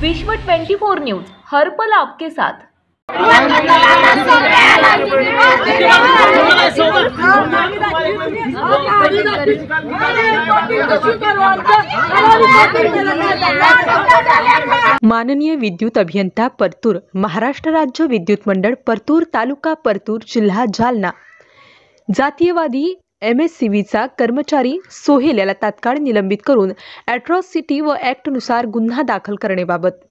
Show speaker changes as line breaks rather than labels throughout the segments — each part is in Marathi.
विश्व 24 न्यूज हर पल आपके साथ।
माननीय विद्युत अभियंता परतूर, महाराष्ट्र राज्य विद्युत मंडळ परतूर, तालुका परतूर, जिल्हा जालना। जातीयवादी MSCVचा कर्मचारी सोहेल याला तात्काळ निलंबित करून अॅट्रॉसिटी व ॲक्टनुसार गुन्हा दाखल करण्याबाबत।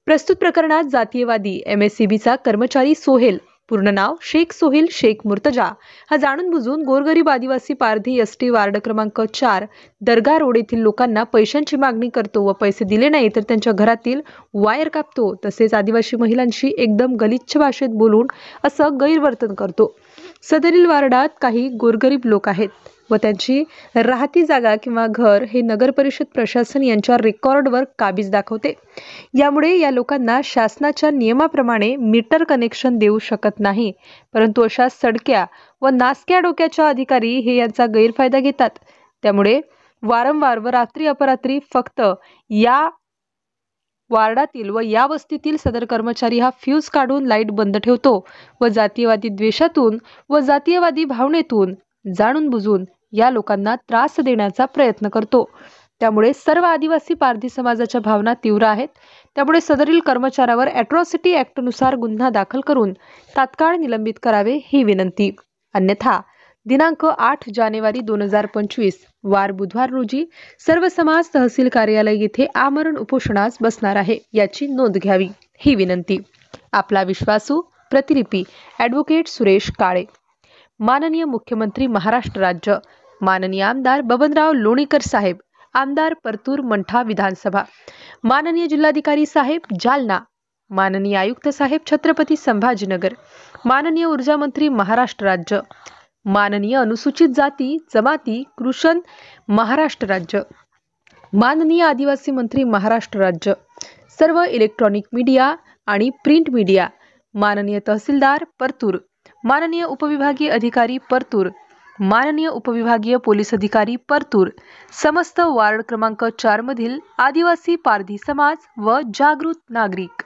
प्रस्तुत प्रकरणात जातीयवादी MSCVचा कर्मचारी सोहेल, पूर्ण नाव शेख सोहेल शेख मुर्तजा, हा जाणून बुजून गोरगरीब आदिवासी पारधी ST वार्ड क्रमांक 4 दर्गा रोड येथील लोकांना पैशांची मागणी करतो व पैसे दिले नाही तर त्यांच्या घरातील वायर कापतो, तसेच आदिवासी महिलांशी एकदम गलिच्छ भाषेत बोलून असं गैरवर्तन करतो। सदरील वार्डात काही गोरगरीब लोक आहेत व त्यांची राहती जागा किंवा घर हे नगर परिषद प्रशासन यांच्या रेकॉर्डवर काबीज दाखवते। यामुळे या लोकांना शासनाच्या नियमाप्रमाणे मीटर कनेक्शन देऊ शकत नाही, परंतु अशा सडक्या व नासक्या डोक्याच्या अधिकारी हे यांचा गैरफायदा घेतात। त्यामुळे वारंवार व रात्री अपरात्री फक्त या वार्डातील व या वस्तीतील सदर कर्मचारी हा फ्यूज काढून लाईट बंद ठेवतो व जातीयवादी द्वेषातून व जातीयवादी भावनेतून जाणून बुजून या लोकांना त्रास देण्याचा प्रयत्न करतो। त्यामुळे सर्व आदिवासी पारधी समाजाच्या भावना तीव्र आहेत। त्यामुळे सदरील कर्मचाऱ्यावर अॅट्रॉसिटी ॲक्टनुसार गुन्हा दाखल करून तात्काळ निलंबित करावे ही विनंती। अन्यथा दिनांक 8 जानेवारी 2025 वार बुधवार रोजी सर्व समाज तहसील कार्यालय येथे आमरण उपोषणास बसणार आहे, याची नोंद घ्यावी ही विनंती। आपला विश्वासू प्रतिलिपी ॲडव्होकेट सुरेश काळे। माननीय मुख्यमंत्री महाराष्ट्र राज्य, माननीय आमदार बबनराव लोणीकर साहेब, आमदार परतूर मंठा विधानसभा, माननीय जिल्हाधिकारी साहेब जालना, माननीय आयुक्त साहेब छत्रपती संभाजीनगर, माननीय ऊर्जा मंत्री महाराष्ट्र राज्य, माननीय अनुसूचित जाती जमाती कृषण महाराष्ट्र राज्य, माननीय आदिवासी मंत्री महाराष्ट्र राज्य, सर्व इलेक्ट्रॉनिक मीडिया आणि प्रिंट मीडिया, माननीय तहसीलदार परतूर, माननीय उपविभागीय अधिकारी परतूर, माननीय उपविभागीय पोलीस अधिकारी परतूर, समस्त वार्ड क्रमांक 4 मधील आदिवासी पारधी समाज व जागृत नागरिक।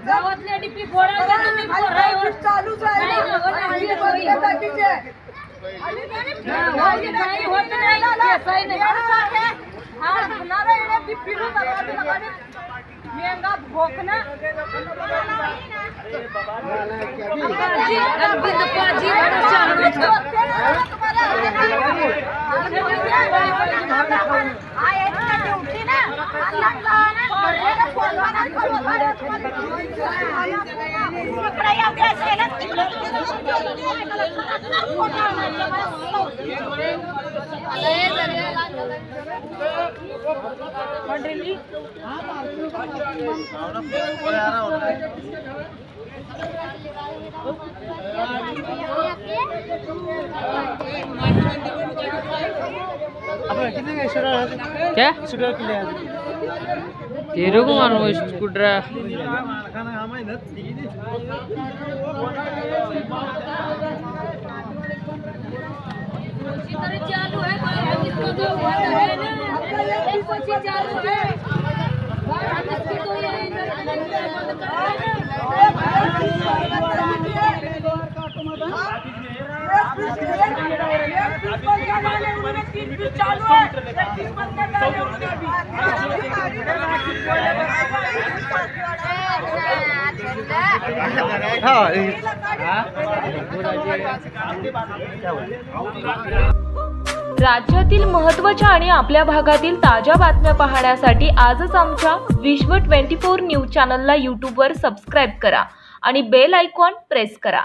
गावातले डीपी फोडायला तुम्ही फोडायवर चालूच आहे नाही होत नाही आज नारायण डीपी लगाने महंगा भोकना जी अरविंद पाजी
क्या? तिरुगु मानुष कुड्रा
चालू है इसको तो बंद है ना इसको चालू है इसको तो ये बंद
राज्यातील महत्त्वाच्या आणि आपल्या भागातील ताज्या बातम्या पाहण्यासाठी आजच आमच्या विश्व 24 न्यूज चॅनलला यूट्यूबवर सबस्क्राईब करा आणि बेल आयकॉन प्रेस करा।